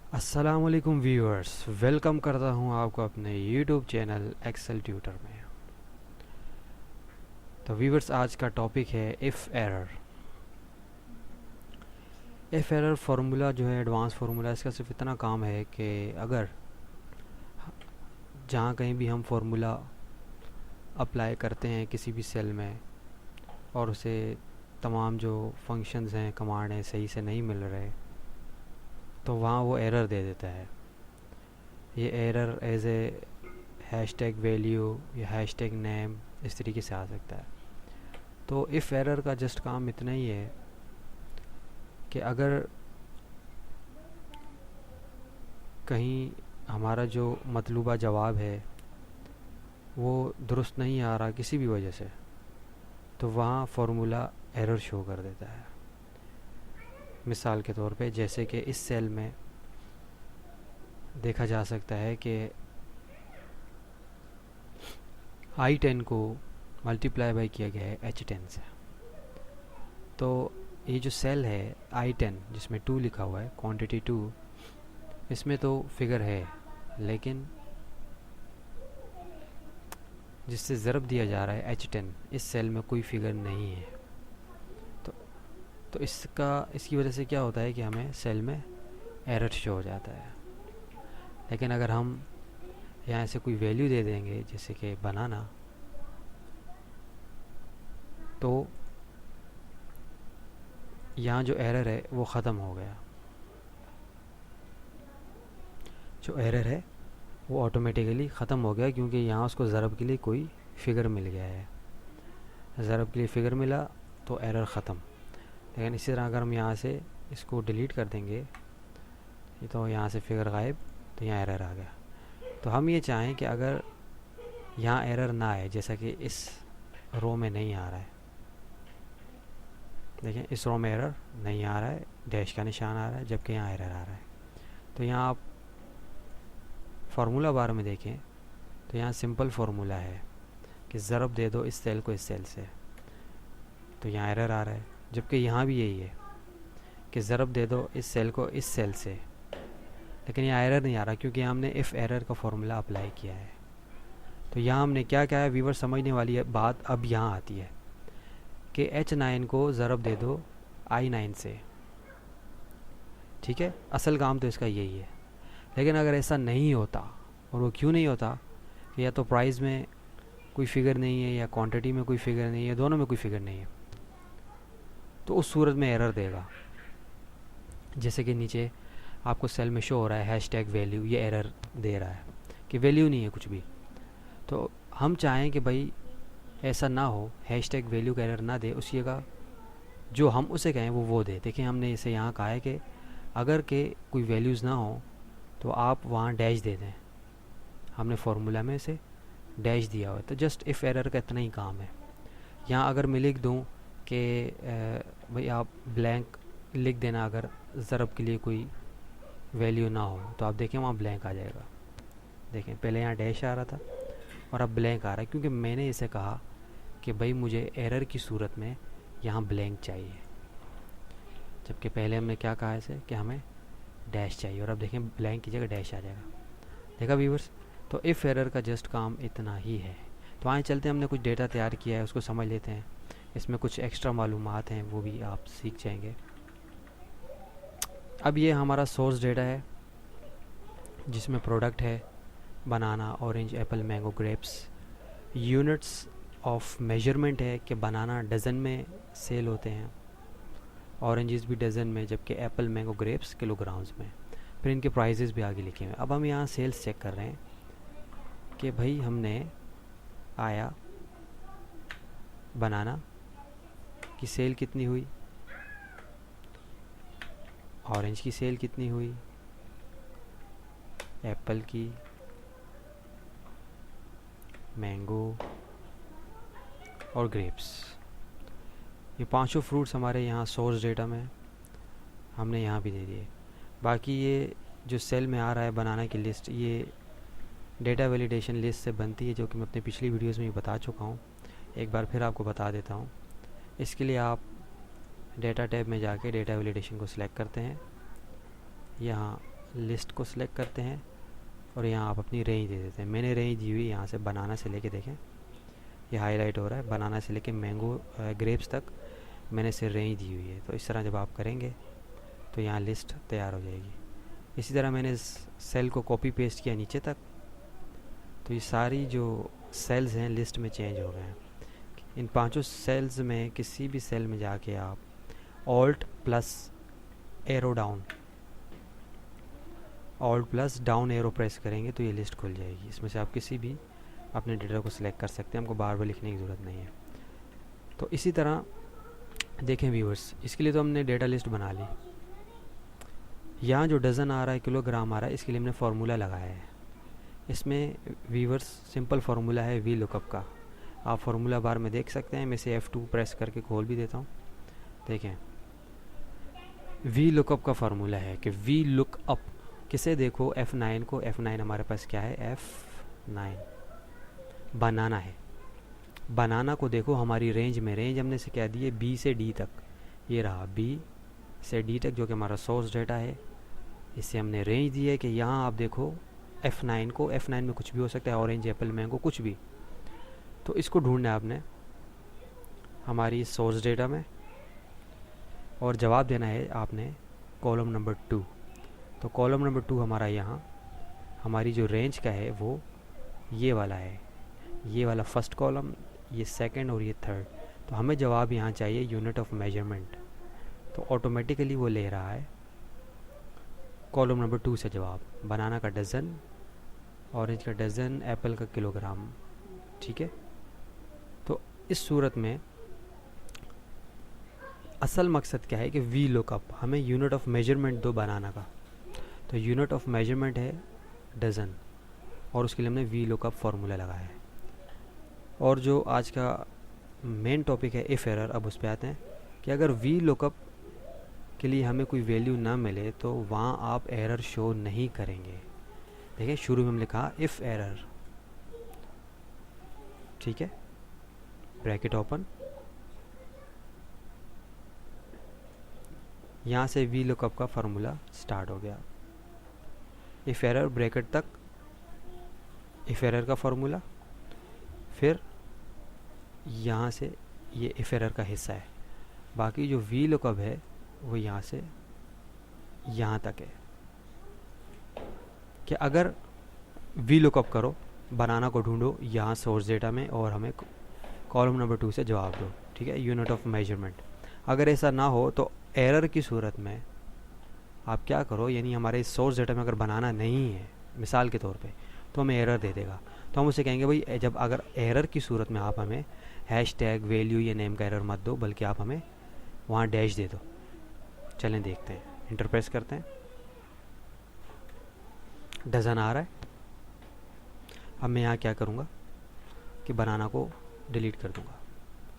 अस्सलामुअलैकुम viewers, welcome करता हूं आपको अपने यूट्यूब चैनल एक्सेल ट्यूटर में। तो व्यूअर्स, आज का टॉपिक है if error. If error formula जो है एडवांस फार्मूला, इसका सिर्फ इतना काम है कि अगर जहां कहीं भी हम फार्मूला अप्लाई करते हैं किसी भी सेल में और उसे तमाम जो फंक्शंस हैं, कमांड हैं, सही से नहीं मिल रहे, तो वहाँ वो एरर दे देता है। ये error as a hashtag value या हैशटैग नेम इस तरीके से आ सकता है। तो इफ़ एरर का जस्ट काम इतना ही है कि अगर कहीं हमारा जो मतलूबा जवाब है वो दुरुस्त नहीं आ रहा किसी भी वजह से, तो वहाँ फार्मूला एरर शो कर देता है। मिसाल के तौर पे जैसे कि इस सेल में देखा जा सकता है कि I10 को मल्टीप्लाई बाई किया गया है H10 से। तो ये जो सेल है I10 जिसमें 2 लिखा हुआ है, क्वांटिटी 2, इसमें तो फिगर है, लेकिन जिससे ज़रब दिया जा रहा है H10, इस सेल में कोई फिगर नहीं है। तो इसकी वजह से क्या होता है कि हमें सेल में एरर शो हो जाता है। लेकिन अगर हम यहाँ से कोई वैल्यू दे देंगे जैसे कि बनाना, तो यहाँ जो एरर है वो ख़त्म हो गया। जो एरर है वो ऑटोमेटिकली ख़त्म हो गया, क्योंकि यहाँ उसको ज़रब के लिए कोई फिगर मिल गया है। ज़रब के लिए फ़िगर मिला तो एरर ख़त्म। लेकिन इसी तरह अगर हम यहाँ से इसको डिलीट कर देंगे तो यहाँ से फिगर गायब, तो यहाँ एरर आ गया। तो हम ये चाहें कि अगर यहाँ एरर ना आए, जैसा कि इस रो में नहीं आ रहा है, देखें इस रो में एरर नहीं आ रहा है, डैश का निशान आ रहा है, जबकि यहाँ एरर आ रहा है। तो यहाँ आप फार्मूला बार में देखें तो यहाँ सिंपल फार्मूला है कि ज़रब दे दो इस सेल को इस सेल से, तो यहाँ एरर आ रहा है। जबकि यहाँ भी यही है कि ज़रब दे दो इस सेल को इस सेल से, लेकिन यहाँ एरर नहीं आ रहा क्योंकि हमने इफ़ एरर का फार्मूला अप्लाई किया है। तो यहाँ हमने क्या किया है, व्यूअर समझने वाली बात अब यहाँ आती है कि H9 को ज़रब दे दो I9 से। ठीक है, असल काम तो इसका यही है। लेकिन अगर ऐसा नहीं होता, और वो क्यों नहीं होता, कि या तो प्राइस में कोई फिगर नहीं है या क्वांटिटी में कोई फिगर नहीं है, दोनों में कोई फिगर नहीं है, तो उस सूरत में एरर देगा। जैसे कि नीचे आपको सेल में शो हो रहा है हैशटैग वैल्यू, ये एरर दे रहा है कि वैल्यू नहीं है कुछ भी। तो हम चाहें कि भाई ऐसा ना हो, हैशटैग वैल्यू का एरर ना दे, उसी का जो हम उसे कहें वो दे। देखिए हमने इसे यहाँ कहा है कि अगर के कोई वैल्यूज़ ना हो तो आप वहाँ डैश दे दें। हमने फार्मूला में इसे डैश दिया हुआ है। तो जस्ट इफ़ एरर का इतना ही काम है। यहाँ अगर मैं लिख दूँ कि भाई आप ब्लैंक लिख देना, अगर ज़रब के लिए कोई वैल्यू ना हो, तो आप देखें वहाँ ब्लैंक आ जाएगा। देखें पहले यहाँ डैश आ रहा था और अब ब्लैंक आ रहा है, क्योंकि मैंने इसे कहा कि भाई मुझे एरर की सूरत में यहाँ ब्लैंक चाहिए, जबकि पहले हमने क्या कहा इसे कि हमें डैश चाहिए, और अब देखें ब्लैंक की जगह डैश आ जाएगा। देखा व्यूवर्स, तो इफ़ एरर का जस्ट काम इतना ही है। तो आए चलते हैं, हमने कुछ डेटा तैयार किया है उसको समझ लेते हैं। इसमें कुछ एक्स्ट्रा मालूमात हैं वो भी आप सीख जाएंगे। अब ये हमारा सोर्स डेटा है जिसमें प्रोडक्ट है banana, orange, apple, mango, grapes. Units of measurement है कि बनाना डज़न में सेल होते हैं, ऑरेंजेस भी डज़न में, जबकि एप्पल, मैंगो, ग्रेप्स किलोग्राम्स में। फिर इनके प्राइजेस भी आगे लिखे हुए हैं। अब हम यहाँ सेल्स चेक कर रहे हैं कि भाई हमने आया बनाना की सेल कितनी हुई, ऑरेंज की सेल कितनी हुई, एप्पल की, मैंगो और ग्रेप्स। ये पांचों फ्रूट्स हमारे यहाँ सोर्स डेटा में हमने यहाँ भी दे दिए। बाकी ये जो सेल में आ रहा है बनाना की लिस्ट, ये डेटा वैलिडेशन लिस्ट से बनती है, जो कि मैं अपने पिछली वीडियोस में ही बता चुका हूँ। एक बार फिर आपको बता देता हूँ। इसके लिए आप डेटा टैब में जाके डेटा वैलिडेशन को सिलेक्ट करते हैं। यहाँ लिस्ट को सिलेक्ट करते हैं और यहाँ आप अपनी रेंज दे देते हैं। मैंने रेंज दी हुई यहाँ से बनाना से लेके, देखें ये हाईलाइट हो रहा है, बनाना से लेके मैंगो ग्रेप्स तक मैंने इसे रेंज दी हुई है। तो इस तरह जब आप करेंगे तो यहाँ लिस्ट तैयार हो जाएगी। इसी तरह मैंने इस सेल को कॉपी पेस्ट किया नीचे तक, तो ये सारी जो सेल्स हैं लिस्ट में चेंज हो गए हैं। इन पांचों सेल्स में किसी भी सेल में जाके आप alt plus down arrow press करेंगे तो ये लिस्ट खुल जाएगी। इसमें से आप किसी भी अपने डेटा को सिलेक्ट कर सकते हैं, हमको बार बार लिखने की ज़रूरत नहीं है। तो इसी तरह देखें व्यूअर्स, इसके लिए तो हमने डेटा लिस्ट बना ली। यहाँ जो डज़न आ रहा है, किलोग्राम आ रहा है, इसके लिए हमने फार्मूला लगाया है। इसमें व्यूअर्स सिंपल फार्मूला है वी लुकअप का, आप फार्मूला बार में देख सकते हैं। मैं इसे F2 प्रेस करके खोल भी देता हूँ। देखें वी लुकअप का फार्मूला है कि वी लुकअप किसे, देखो F9 को, F9 हमारे पास क्या है, F9 बनाना है। बनाना को देखो हमारी रेंज में, रेंज हमने से क्या दी है, B से D तक, ये रहा B से D तक जो कि हमारा सोर्स डेटा है। इससे हमने रेंज दी है कि यहाँ आप देखो F9 को, F9 में कुछ भी हो सकता है, ऑरेंज एप्पल मैंगो कुछ भी। तो इसको ढूंढना है आपने हमारी सोर्स डेटा में और जवाब देना है आपने कॉलम नंबर 2। तो कॉलम नंबर 2 हमारा यहाँ, हमारी जो रेंज का है वो ये वाला है, ये वाला फर्स्ट कॉलम, ये सेकंड और ये थर्ड। तो हमें जवाब यहाँ चाहिए यूनिट ऑफ मेजरमेंट, तो ऑटोमेटिकली वो ले रहा है कॉलम नंबर 2 से जवाब। बनाना का डज़न, ऑरेंज का डज़न, एप्पल का किलोग्राम, ठीक है। तो इस सूरत में असल मकसद क्या है कि वी लुकअप, हमें यूनिट ऑफ मेजरमेंट दो बनाना का। तो यूनिट ऑफ मेजरमेंट है डज़न और उसके लिए हमने वी लुकअप फार्मूला लगाया है। और जो आज का मेन टॉपिक है इफ़ एरर, अब उस पर आते हैं कि अगर वी लुकअप के लिए हमें कोई वैल्यू ना मिले तो वहाँ आप एरर शो नहीं करेंगे। देखिए शुरू में हमने कहा इफ़ एरर, ठीक है, ब्रैकेट ओपन, यहाँ से वी लुकअप का फार्मूला स्टार्ट हो गया। इफ़ एरर ब्रैकेट तक, इफ़ एरर का फार्मूला, फिर यहाँ से ये इफ़ एरर का हिस्सा है। बाकी जो वी लुकअप है वो यहाँ से यहाँ तक है कि अगर वी लुकअप करो, बनाना को ढूंढो यहाँ सोर्स डेटा में और हमें कॉलम नंबर 2 से जवाब दो, ठीक है, यूनिट ऑफ मेजरमेंट। अगर ऐसा ना हो तो एरर की सूरत में आप क्या करो, यानी हमारे सोर्स डेटा में अगर बनाना नहीं है मिसाल के तौर पे, तो हमें एरर दे देगा। तो हम उसे कहेंगे भाई जब अगर एरर की सूरत में आप हमें हैशटैग वैल्यू या नेम का एरर मत दो, बल्कि आप हमें वहाँ डैश दे दो। चलें देखते हैं, इंटर प्रेस करते हैं, डज़न आ रहा है। अब मैं यहाँ क्या करूँगा कि बनाना को डिलीट कर दूँगा।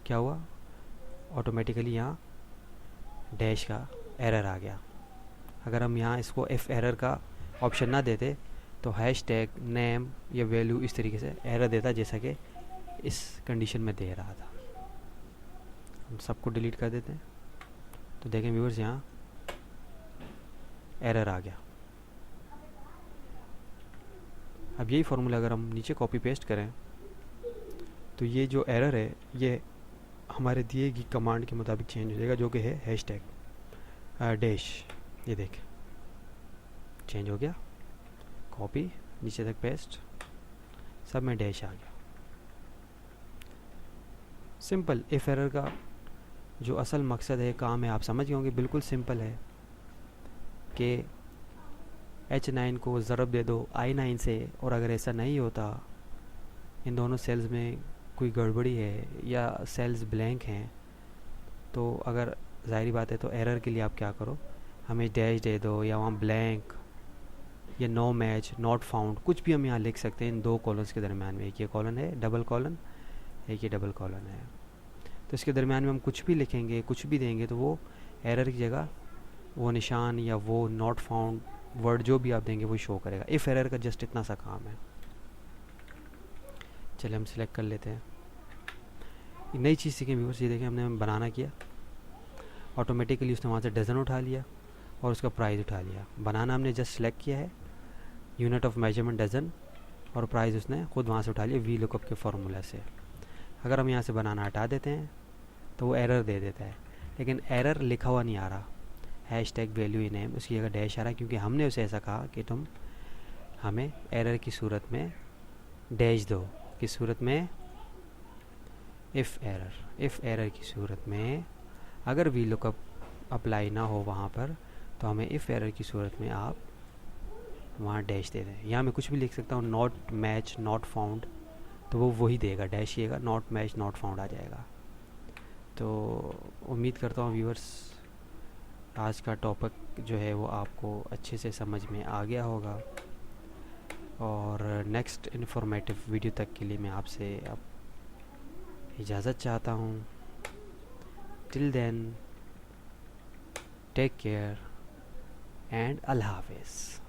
क्या हुआ, ऑटोमेटिकली यहाँ डैश का एरर आ गया। अगर हम यहाँ इसको एफ एरर का ऑप्शन ना देते तो हैशटैग नेम या वैल्यू इस तरीके से एरर देता जैसा कि इस कंडीशन में दे रहा था। हम सबको डिलीट कर देते हैं तो देखें व्यूअर्स यहाँ एरर आ गया। अब यही फार्मूला अगर हम नीचे कॉपी पेस्ट करें तो ये जो एरर है ये हमारे दिए गई कमांड के मुताबिक चेंज हो जाएगा, जो कि है हैशटैग डैश। ये देख चेंज हो गया, कॉपी नीचे तक पेस्ट, सब में डैश आ गया। सिंपल इफ एरर का जो असल मकसद है, काम है, आप समझ गए होंगे, बिल्कुल सिंपल है कि H9 को ज़रब दे दो I9 से, और अगर ऐसा नहीं होता, इन दोनों सेल्स में कोई गड़बड़ी है या सेल्स ब्लैंक हैं, तो अगर ज़ाहिरी बात है तो एरर के लिए आप क्या करो, हमें डैश दे दो या वहाँ ब्लैंक या नो मैच, नॉट फाउंड, कुछ भी हम यहाँ लिख सकते हैं इन दो कॉलम्स के दरमियान में। एक ये कॉलन है डबल कॉलन, एक ये डबल कॉलन है, तो इसके दरमियान में हम कुछ भी लिखेंगे, कुछ भी देंगे तो वो एरर की जगह वो निशान या वो नॉट फाउंड वर्ड जो भी आप देंगे वो शो करेगा। इफ़ एरर का जस्ट इतना सा काम है। चलिए हम सिलेक्ट कर लेते हैं, नई चीज़ सीखें व्यूअर्स। ये देखें हमने बनाना किया, ऑटोमेटिकली उसने वहाँ से डज़न उठा लिया और उसका प्राइस उठा लिया। बनाना हमने जस्ट सेलेक्ट किया है, यूनिट ऑफ मेजरमेंट डजन, और प्राइस उसने खुद वहाँ से उठा लिया वी लुकअप के फार्मूला से। अगर हम यहाँ से बनाना हटा देते हैं तो वो एरर दे देता है, लेकिन एरर लिखा हुआ नहीं आ रहा, hash tag value in name उसकी जगह डैश आ रहा है, क्योंकि हमने उसे ऐसा कहा कि तुम हमें एरर की सूरत में डैश दो, किस सूरत में, इफ़ एरर की सूरत में अगर वी लुकअप अप्लाई ना हो वहाँ पर, तो हमें इफ़ एरर की सूरत में आप वहाँ डैश दे दें। यहाँ मैं कुछ भी लिख सकता हूँ, नॉट मैच नॉट फाउंड, तो वो वही देगा, डैश ही देगा, नॉट मैच नॉट फाउंड आ जाएगा। तो उम्मीद करता हूँ व्यूअर्स आज का टॉपिक जो है वो आपको अच्छे से समझ में आ गया होगा, और नेक्स्ट इन्फॉर्मेटिव वीडियो तक के लिए मैं आपसे अब इजाज़त चाहता हूँ। Till then take care and अल्लाह हाफिज़।